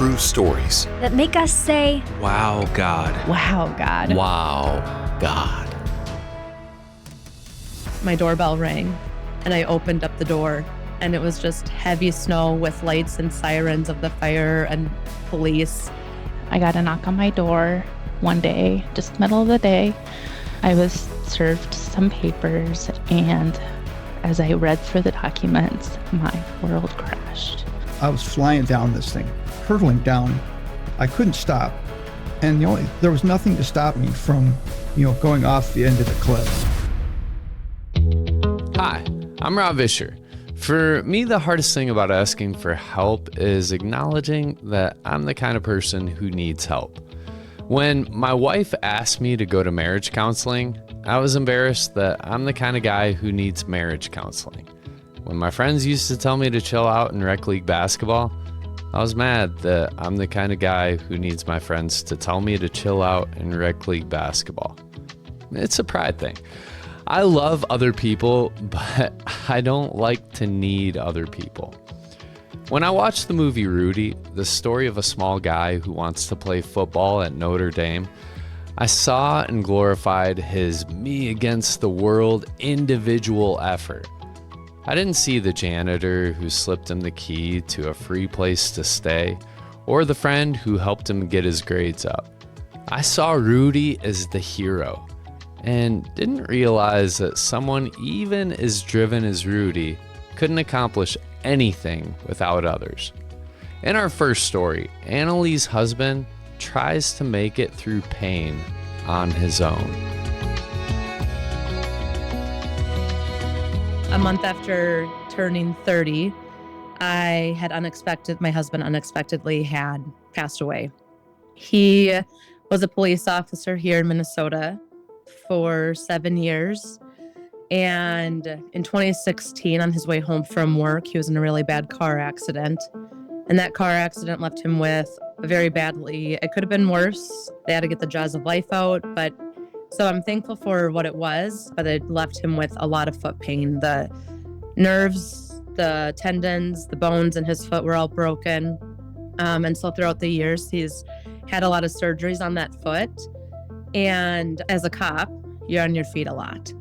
true stories that make us say, wow, God. Wow, God. Wow, God. My doorbell rang, and I opened up the door, and it was just heavy snow with lights and sirens of the fire and police. I got a knock on my door one day, just middle of the day. I was served some papers, and as I read through the documents, my world crashed. I was flying down this thing, hurtling down. I couldn't stop. And there was nothing to stop me from, going off the end of the cliff. Hi, I'm Rob Vischer. For me, the hardest thing about asking for help is acknowledging that I'm the kind of person who needs help. When my wife asked me to go to marriage counseling, I was embarrassed that I'm the kind of guy who needs marriage counseling. When my friends used to tell me to chill out in rec league basketball, I was mad that I'm the kind of guy who needs my friends to tell me to chill out in rec league basketball. It's a pride thing. I love other people, but I don't like to need other people. When I watched the movie Rudy, the story of a small guy who wants to play football at Notre Dame, I saw and glorified his me against the world individual effort. I didn't see the janitor who slipped him the key to a free place to stay, or the friend who helped him get his grades up. I saw Rudy as the hero, and didn't realize that someone even as driven as Rudy couldn't accomplish anything without others. In our first story, Annalee's husband tries to make it through pain on his own. A month after turning 30, my husband unexpectedly had passed away. He was a police officer here in Minnesota for 7 years. And in 2016, on his way home from work, he was in a really bad car accident. And that car accident left him with it could have been worse. They had to get the jaws of life out. So I'm thankful for what it was, but it left him with a lot of foot pain. The nerves, the tendons, the bones in his foot were all broken. And so throughout the years, he's had a lot of surgeries on that foot. And as a cop, you're on your feet a lot.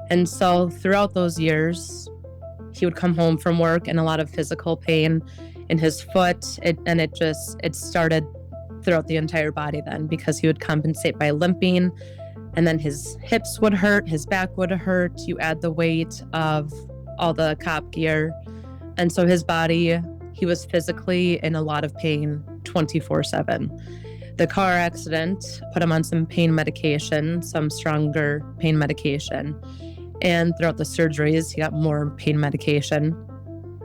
And so throughout those years, he would come home from work and a lot of physical pain in his foot. It started throughout the entire body then, because he would compensate by limping, and then his hips would hurt, his back would hurt. You add the weight of all the cop gear. And so his body, he was physically in a lot of pain 24/7. The car accident put him on some pain medication, some stronger pain medication. And throughout the surgeries, he got more pain medication.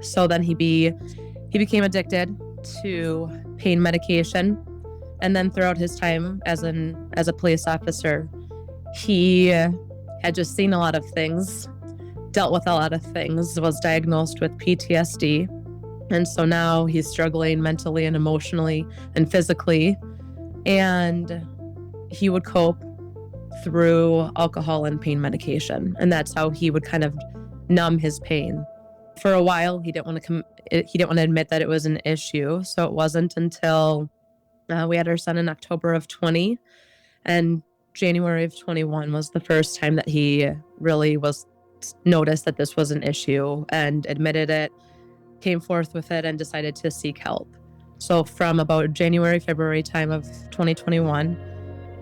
So then he became addicted to pain medication. And then throughout his time as a police officer, he had just seen a lot of things, dealt with a lot of things, was diagnosed with PTSD. And so now he's struggling mentally and emotionally and physically. And he would cope through alcohol and pain medication. And that's how he would kind of numb his pain. For a while, he didn't want to admit that it was an issue. So it wasn't until we had our son in October of 20, and January of 21 was the first time that he really was noticed that this was an issue and admitted it, came forth with it, and decided to seek help. So from about January, February time of 2021,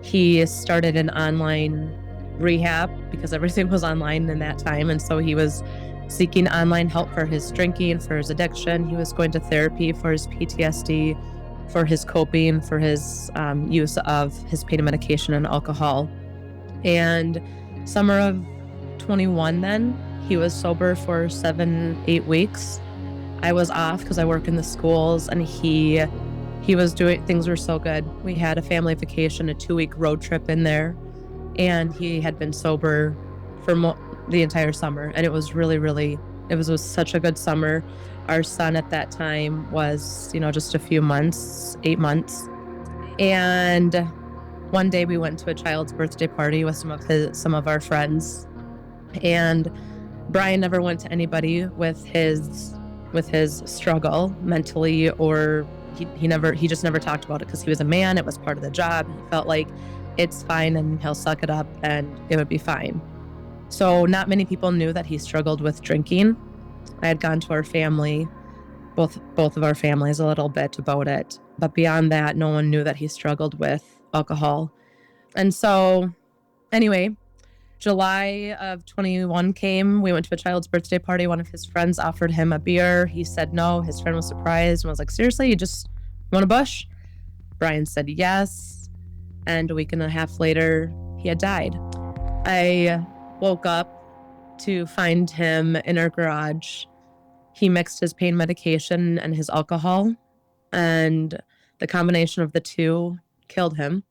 he started an online rehab because everything was online in that time. And so he was seeking online help for his drinking, for his addiction. He was going to therapy for his PTSD, for his coping, for his use of his pain medication and alcohol. And summer of 21 then, he was sober for 7-8 weeks. I was off because I work in the schools, and he was doing, things were so good. We had a family vacation, a 2-week road trip in there, and he had been sober for the entire summer. And it was was such a good summer. Our son at that time was, just a few months, 8 months. And one day we went to a child's birthday party with some of our friends. And Brian never went to anybody with his struggle mentally or he just never talked about it because he was a man. It was part of the job. He felt like it's fine and he'll suck it up and it would be fine. So not many people knew that he struggled with drinking. I had gone to our family, both of our families, a little bit about it. But beyond that, no one knew that he struggled with alcohol. And so anyway, July of 21 came. We went to a child's birthday party. One of his friends offered him a beer. He said no. His friend was surprised and was like, seriously, you just want a bush? Brian said yes. And a week and a half later, he had died. I woke up to find him in our garage. He mixed his pain medication and his alcohol, and the combination of the two killed him.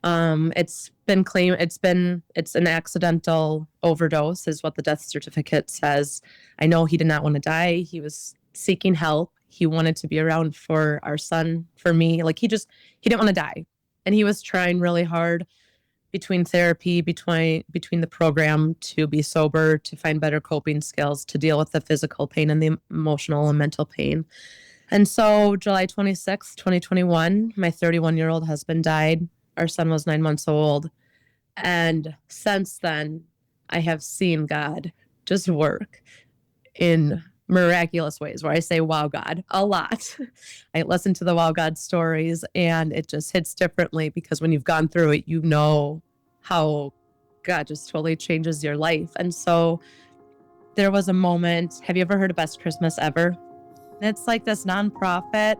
It's been claimed it's an accidental overdose is what the death certificate says. I know he did not want to die. He was seeking help. He wanted to be around for our son, for me. Like he didn't want to die. And he was trying really hard between therapy, between the program, to be sober, to find better coping skills, to deal with the physical pain and the emotional and mental pain. And so July 26, 2021, my 31-year-old husband died. Our son was 9 months old. And since then, I have seen God just work in miraculous ways where I say, wow, God, a lot. I listen to the wow, God stories and it just hits differently because when you've gone through it, you know how God just totally changes your life. And so there was a moment. Have you ever heard of Best Christmas Ever? It's like this nonprofit.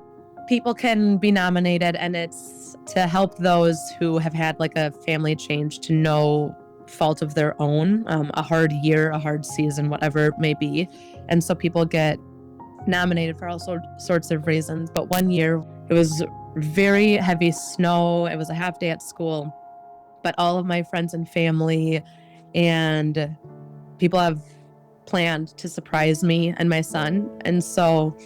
People can be nominated and it's to help those who have had like a family change to no fault of their own, a hard year, a hard season, whatever it may be. And so people get nominated for all sorts of reasons. But one year it was very heavy snow. It was a half day at school, but all of my friends and family and people have planned to surprise me and my son. And so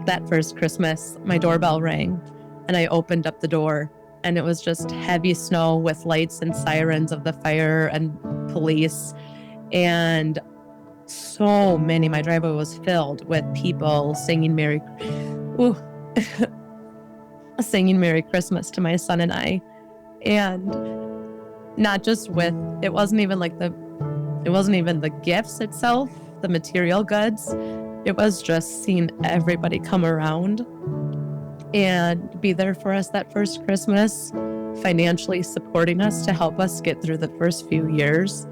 that first Christmas, my doorbell rang and I opened up the door and it was just heavy snow with lights and sirens of the fire and police. And so many, my driveway was filled with people singing singing Merry Christmas to my son and I. And not just with, it wasn't even the gifts itself, the material goods. It was just seeing everybody come around and be there for us that first Christmas, financially supporting us to help us get through the first few years.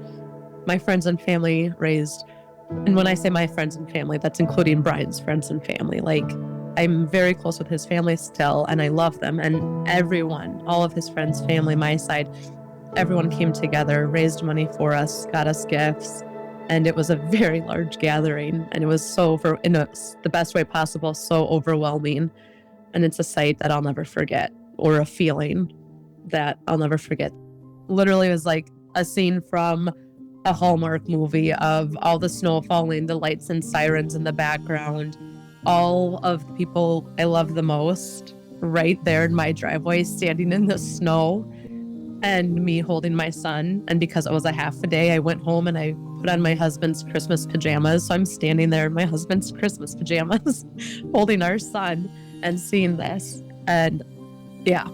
My friends and family raised, and when I say my friends and family, that's including Brian's friends and family. Like, I'm very close with his family still, and I love them. And everyone, all of his friends, family, my side, everyone came together, raised money for us, got us gifts. And it was a very large gathering. And it was the best way possible, so overwhelming. And it's a sight that I'll never forget, or a feeling that I'll never forget. Literally, it was like a scene from a Hallmark movie of all the snow falling, the lights and sirens in the background, all of the people I love the most right there in my driveway, standing in the snow, and me holding my son. And because it was a half a day, I went home and I put on my husband's Christmas pajamas. So I'm standing there in my husband's Christmas pajamas, holding our son and seeing this. And yeah,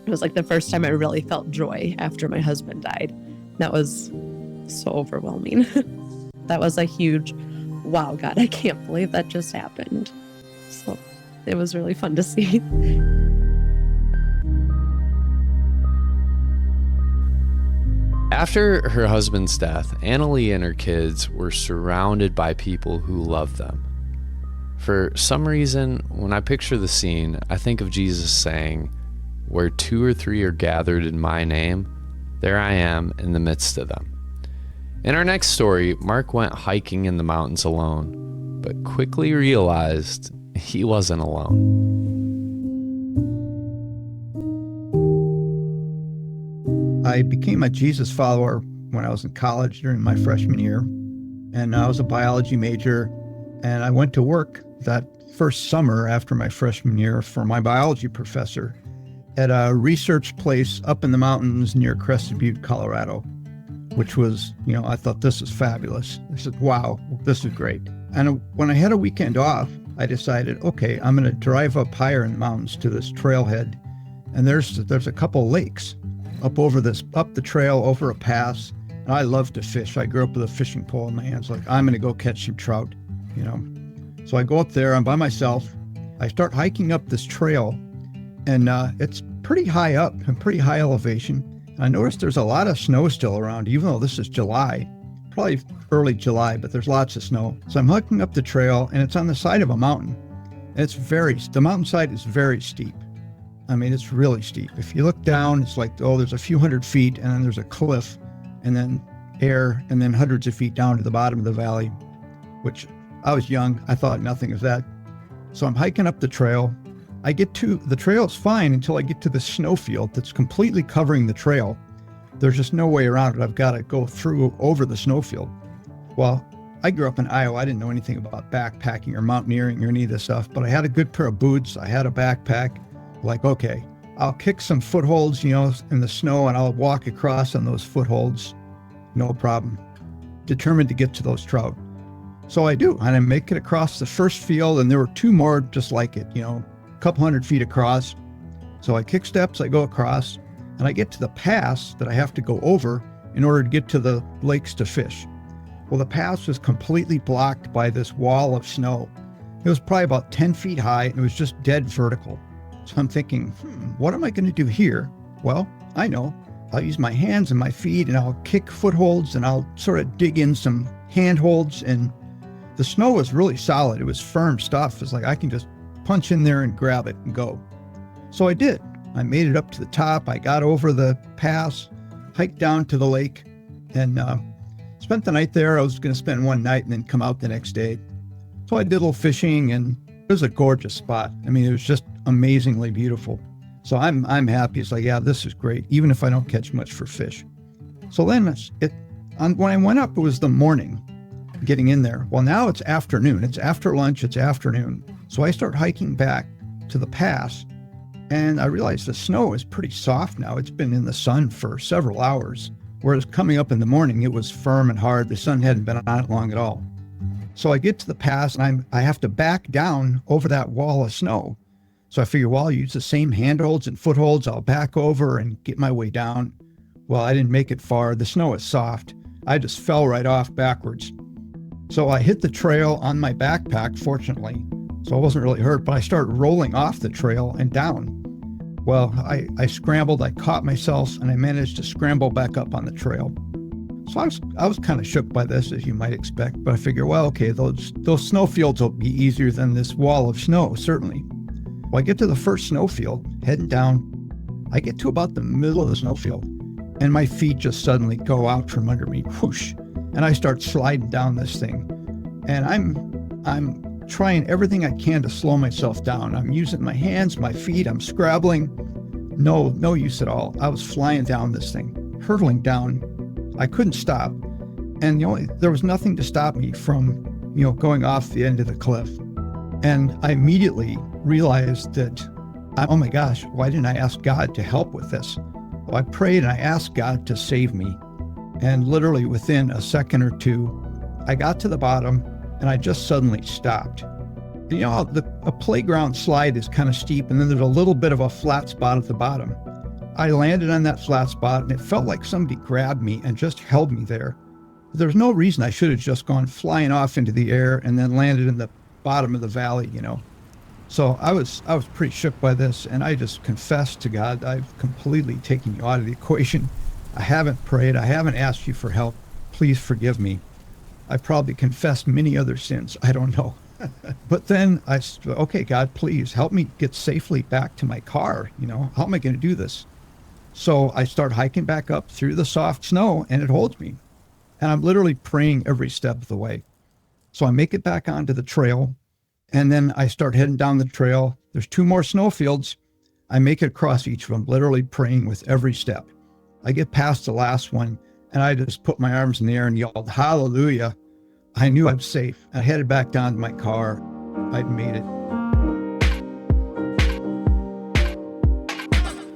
it was like the first time I really felt joy after my husband died. That was so overwhelming. That was a huge, wow, God, I can't believe that just happened. So it was really fun to see. After her husband's death, Annalee and her kids were surrounded by people who loved them. For some reason, when I picture the scene, I think of Jesus saying, "Where 2 or 3 are gathered in my name, there I am in the midst of them." In our next story, Mark went hiking in the mountains alone, but quickly realized he wasn't alone. I became a Jesus follower when I was in college during my freshman year, and I was a biology major, and I went to work that first summer after my freshman year for my biology professor at a research place up in the mountains near Crested Butte, Colorado, which was, I thought, this is fabulous. I said, wow, this is great. And when I had a weekend off, I decided, okay, I'm going to drive up higher in the mountains to this trailhead. And there's a couple lakes up the trail, over a pass. And I love to fish. I grew up with a fishing pole in my hands. Like, I'm going to go catch some trout, you know. So I go up there. I'm by myself. I start hiking up this trail, and it's pretty high up and pretty high elevation. And I noticed there's a lot of snow still around, even though this is July, probably early July, but there's lots of snow. So I'm hiking up the trail, and it's on the side of a mountain. And the mountainside is very steep. I mean, it's really steep. If you look down, it's like, there's a few hundred feet, and then there's a cliff, and then air, and then hundreds of feet down to the bottom of the valley, which I was young. I thought nothing of that. So I'm hiking up the trail. The trail is fine until I get to the snowfield that's completely covering the trail. There's just no way around it. I've got to go over the snowfield. Well, I grew up in Iowa. I didn't know anything about backpacking or mountaineering or any of this stuff, but I had a good pair of boots. I had a backpack. Like, okay, I'll kick some footholds, in the snow, and I'll walk across on those footholds. No problem. Determined to get to those trout. So I do, and I make it across the first field, and there were two more just like it, a couple hundred feet across. So I kick steps, I go across, and I get to the pass that I have to go over in order to get to the lakes to fish. Well, the pass was completely blocked by this wall of snow. It was probably about 10 feet high, and it was just dead vertical. So I'm thinking, what am I going to do here? Well, I know. I'll use my hands and my feet, and I'll kick footholds, and I'll sort of dig in some handholds. And the snow was really solid. It was firm stuff. It's like I can just punch in there and grab it and go. So I did. I made it up to the top. I got over the pass, hiked down to the lake, and spent the night there. I was going to spend one night and then come out the next day. So I did a little fishing, and it was a gorgeous spot. I mean, it was just amazingly beautiful. So I'm happy. It's like, yeah, this is great, even if I don't catch much for fish. So then when I went up, it was the morning getting in there. Well, now it's afternoon. It's after lunch. It's afternoon. So I start hiking back to the pass, and I realized the snow is pretty soft now. It's been in the sun for several hours, whereas coming up in the morning, it was firm and hard. The sun hadn't been on it long at all. So I get to the pass, and I have to back down over that wall of snow. So I figure, well, I'll use the same handholds and footholds. I'll back over and get my way down. Well, I didn't make it far. The snow is soft. I just fell right off backwards. So I hit the trail on my backpack, fortunately. So I wasn't really hurt, but I started rolling off the trail and down. Well, I scrambled, I caught myself, and I managed to scramble back up on the trail. So I was kind of shook by this, as you might expect, but I figure, well, okay, those snowfields will be easier than this wall of snow, certainly. Well, I get to the first snowfield, heading down. I get to about the middle of the snowfield, and my feet just suddenly go out from under me, whoosh, and I start sliding down this thing. And I'm trying everything I can to slow myself down. I'm using my hands, my feet, I'm scrabbling. No use at all. I was flying down this thing, hurtling down. I couldn't stop. And there was nothing to stop me from, going off the end of the cliff. And I immediately realized that, oh my gosh, why didn't I ask God to help with this? Well, I prayed and I asked God to save me. And literally within a second or two, I got to the bottom and I just suddenly stopped. A playground slide is kind of steep, and then there's a little bit of a flat spot at the bottom. I landed on that flat spot, and it felt like somebody grabbed me and just held me there. There's no reason I should have just gone flying off into the air and then landed in the bottom of the valley, So I was pretty shook by this, and I just confessed to God, I've completely taken you out of the equation. I haven't prayed. I haven't asked you for help. Please forgive me. I probably confessed many other sins. I don't know. But then I said, okay, God, please help me get safely back to my car. How am I going to do this? So I start hiking back up through the soft snow, and it holds me. And I'm literally praying every step of the way. So I make it back onto the trail, and then I start heading down the trail. There's 2 more snowfields. I make it across each of them, literally praying with every step. I get past the last one, and I just put my arms in the air and yelled, hallelujah. I knew I was safe. I headed back down to my car. I'd made it.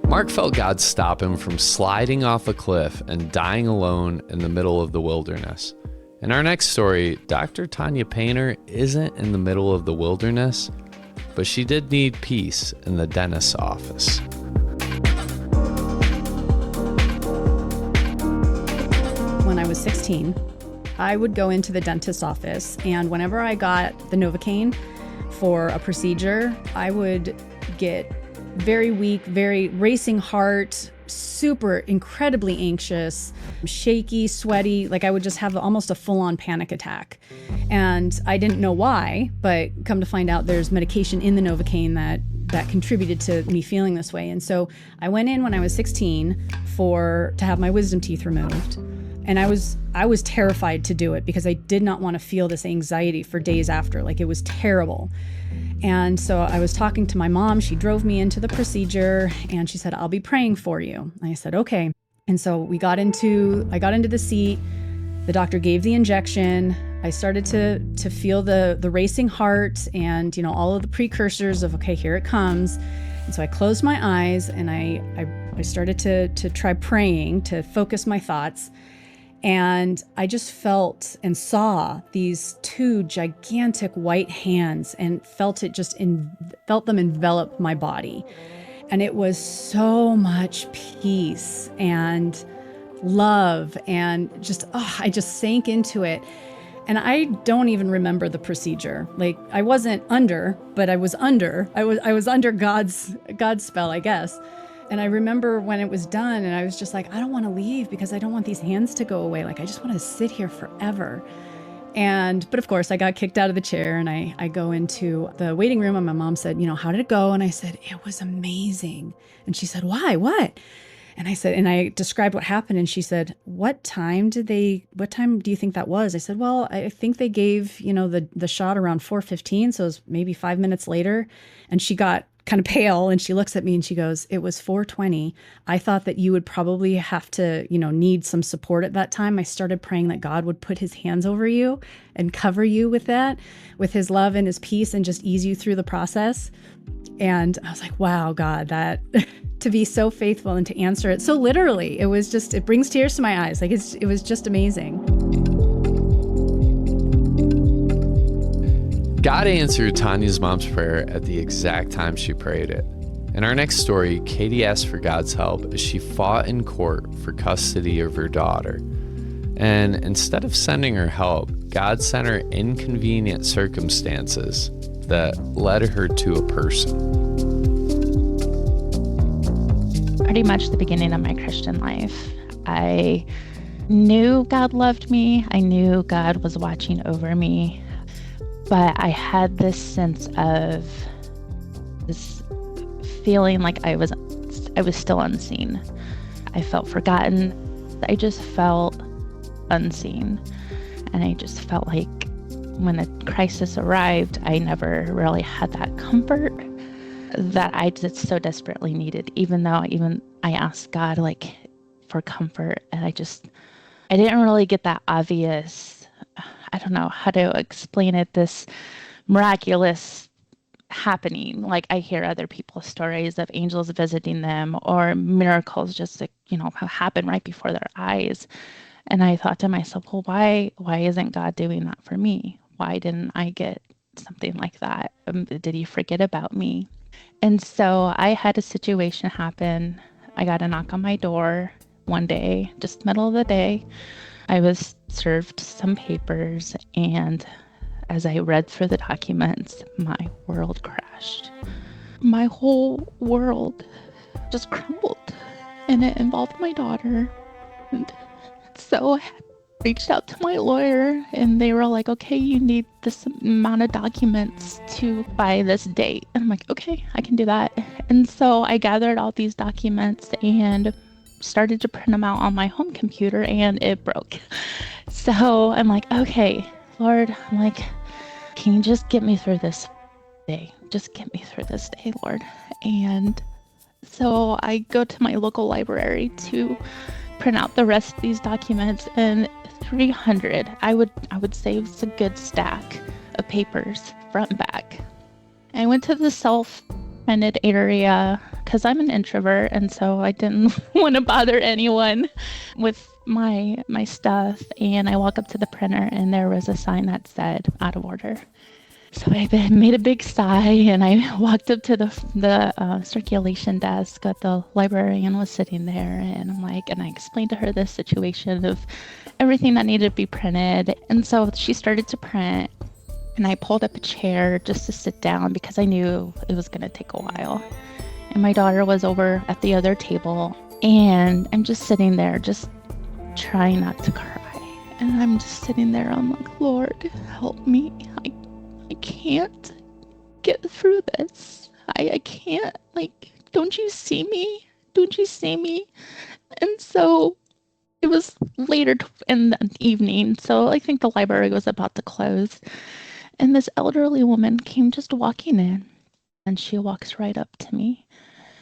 Mark felt God stop him from sliding off a cliff and dying alone in the middle of the wilderness. In our next story, Dr. Tanya Paynter isn't in the middle of the wilderness, but she did need peace in the dentist's office. When I was 16, I would go into the dentist's office, and whenever I got the Novocain for a procedure, I would get very weak, very racing heart, super incredibly anxious, shaky, sweaty, like I would just have almost a full-on panic attack. And I didn't know why, but come to find out there's medication in the Novocain that contributed to me feeling this way. And so I went in when I was 16 to have my wisdom teeth removed. And I was terrified to do it because I did not want to feel this anxiety for days after. Like, it was terrible. And so I was talking to my mom. She drove me into the procedure and she said, "I'll be praying for you." And I said, "Okay." And so I got into the seat. The doctor gave the injection. I started to feel the racing heart and, all of the precursors of, okay, here it comes. And so I closed my eyes and I started to try praying, to focus my thoughts. And I just felt and saw these two gigantic white hands and felt them envelop my body. And it was so much peace and love and I just sank into it. And I don't even remember the procedure. Like, I wasn't under, but I was under. I was under God's spell, I guess. And I remember when it was done and I was just like, I don't want to leave because I don't want these hands to go away. Like, I just want to sit here forever. But of course I got kicked out of the chair and I go into the waiting room and my mom said, "How did it go?" And I said, "It was amazing." And she said, "Why? What?" And I said, and I described what happened. And she said, what time do you think that was? I said, "Well, I think they gave, the shot around 4:15. So it was maybe 5 minutes later." And she got kind of pale and she looks at me and she goes, "It was 4:20. I thought that you would probably have to, need some support at that time. I started praying that God would put his hands over you and cover you with his love and his peace and just ease you through the process." And I was like, wow, God, that to be so faithful and to answer it so literally, it brings tears to my eyes. Like, it was just amazing. God answered Tanya's mom's prayer at the exact time she prayed it. In our next story, Katie asked for God's help as she fought in court for custody of her daughter. And instead of sending her help, God sent her inconvenient circumstances that led her to a person. Pretty much the beginning of my Christian life, I knew God loved me. I knew God was watching over me. But I had this sense of this feeling like I was still unseen. I felt forgotten. I just felt unseen. And I just felt like when a crisis arrived, I never really had that comfort that I just so desperately needed, even I asked God for comfort, and I didn't really get that obvious, I don't know how to explain it, this miraculous happening. Like, I hear other people's stories of angels visiting them or miracles just happen right before their eyes. And I thought to myself, well, why isn't God doing that for me? Why didn't I get something like that? Did he forget about me? And so I had a situation happen. I got a knock on my door one day, just middle of the day. I was served some papers, and as I read through the documents, my world crashed. My whole world just crumbled, and it involved my daughter. And so I reached out to my lawyer, and they were like, "Okay, you need this amount of documents by this date." And I'm like, "Okay, I can do that." And so I gathered all these documents and started to print them out on my home computer, and it broke. So I'm like, "Okay, Lord," I'm like, "can you just get me through this day? Just get me through this day, Lord." And so I go to my local library to print out the rest of these documents, and 300, I would say it's a good stack of papers, front and back. I went to the printed area because I'm an introvert, and so I didn't want to bother anyone with my stuff. And I walk up to the printer, and there was a sign that said out of order. So I made a big sigh, and I walked up to the circulation desk. The librarian was sitting there, and I explained to her the situation of everything that needed to be printed. And so she started to print, and I pulled up a chair just to sit down because I knew it was going to take a while. And my daughter was over at the other table, and I'm just sitting there, just trying not to cry. And I'm just sitting there, I'm like, Lord, help me. I can't get through this. I can't, don't you see me? Don't you see me? And so it was later in the evening, so I think the library was about to close. And this elderly woman came just walking in, and she walks right up to me,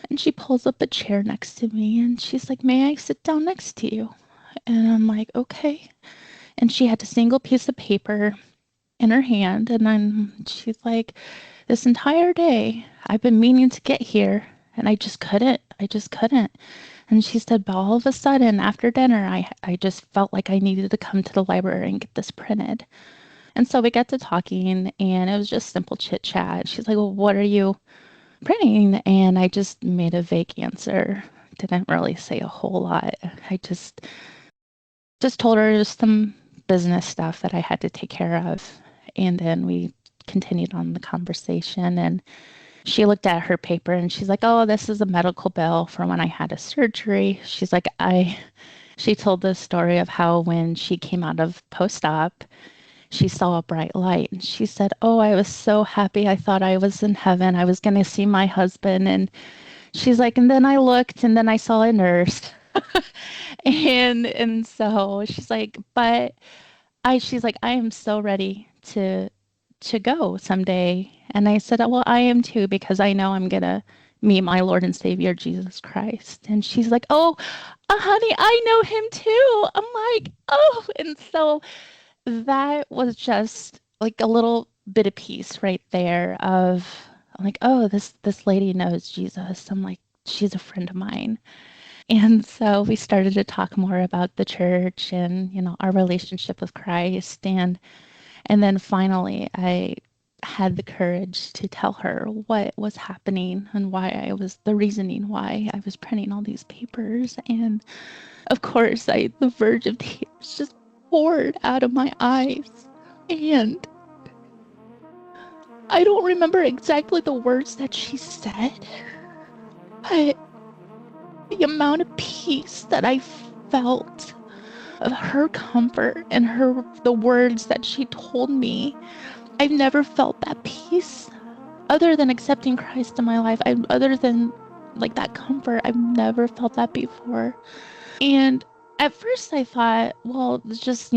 and she pulls up a chair next to me, and she's like, may I sit down next to you? And I'm like, okay. And she had a single piece of paper in her hand, and then she's like, this entire day I've been meaning to get here, and I just couldn't. And she said, but all of a sudden after dinner I just felt like I needed to come to the library and get this printed. And so we got to talking, and it was just simple chit chat. She's like, well, what are you printing? And I just made a vague answer, didn't really say a whole lot. I just told her just some business stuff that I had to take care of. And then we continued on the conversation, and she looked at her paper, and she's like, oh, this is a medical bill for when I had a surgery. She's like, she told the story of how when she came out of post-op, she saw a bright light, and she said, oh, I was so happy. I thought I was in heaven. I was going to see my husband. And she's like, and then I looked, and then I saw a nurse. and so she's like, she's like, I am so ready to go someday. And I said, well, I am too, because I know I'm going to meet my Lord and Savior, Jesus Christ. And she's like, oh, honey, I know him too. I'm like, oh. And so that was just like a little bit of peace right there of, I'm like, oh, this lady knows Jesus. I'm like, she's a friend of mine. And so we started to talk more about the church and, our relationship with Christ. And then finally, I had the courage to tell her what was happening and the reasoning why I was printing all these papers. And of course, the verge of tears just poured out of my eyes. And I don't remember exactly the words that she said, but the amount of peace that I felt of her comfort and the words that she told me, I've never felt that peace other than accepting Christ in my life. Other than that comfort, I've never felt that before. And at first I thought, well, it's just,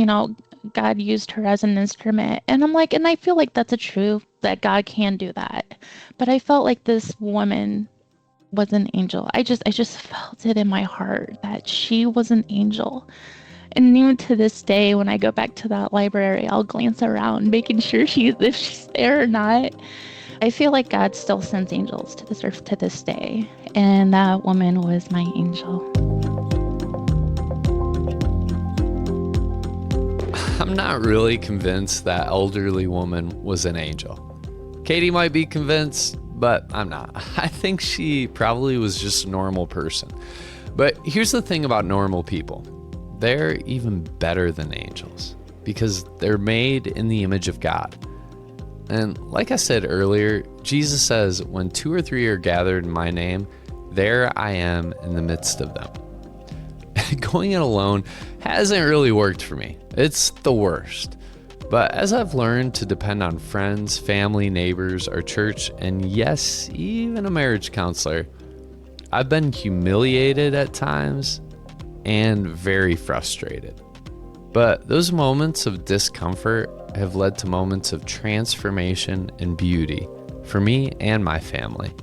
God used her as an instrument. And I'm like, and I feel like that's true, that God can do that. But I felt like this woman was an angel. I just felt it in my heart that she was an angel. And even to this day, when I go back to that library, I'll glance around, making sure if she's there or not. I feel like God still sends angels to this earth to this day. And that woman was my angel. I'm not really convinced that elderly woman was an angel. Katie might be convinced, but I'm not. I think she probably was just a normal person. But here's the thing about normal people. They're even better than angels because they're made in the image of God. And like I said earlier, Jesus says, when 2 or 3 are gathered in my name, there I am in the midst of them. Going it alone hasn't really worked for me. It's the worst. But as I've learned to depend on friends, family, neighbors, our church, and yes, even a marriage counselor, I've been humiliated at times and very frustrated. But those moments of discomfort have led to moments of transformation and beauty for me and my family.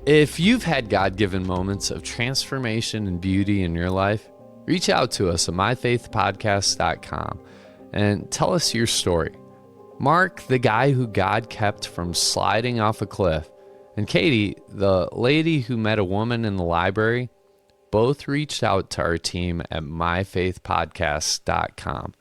If you've had God-given moments of transformation and beauty in your life, reach out to us at myfaithpodcast.com and tell us your story. Mark the guy who God kept from sliding off a cliff And Katie, the lady who met a woman in the library, both reached out to our team at myfaithpodcast.com.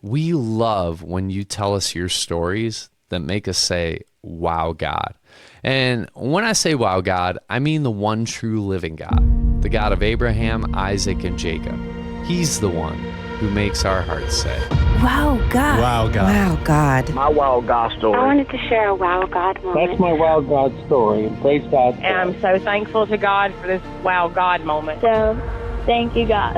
We love when you tell us your stories that make us say, wow, God. And when I say wow, God, I mean the one true living God, the God of Abraham, Isaac, and Jacob. He's the one who makes our hearts say, wow, God. Wow, God. Wow, God. My wow God story. I wanted to share a wow God moment. That's my wow God story. Praise God. And I'm so thankful to God for this wow God moment. So, thank you, God.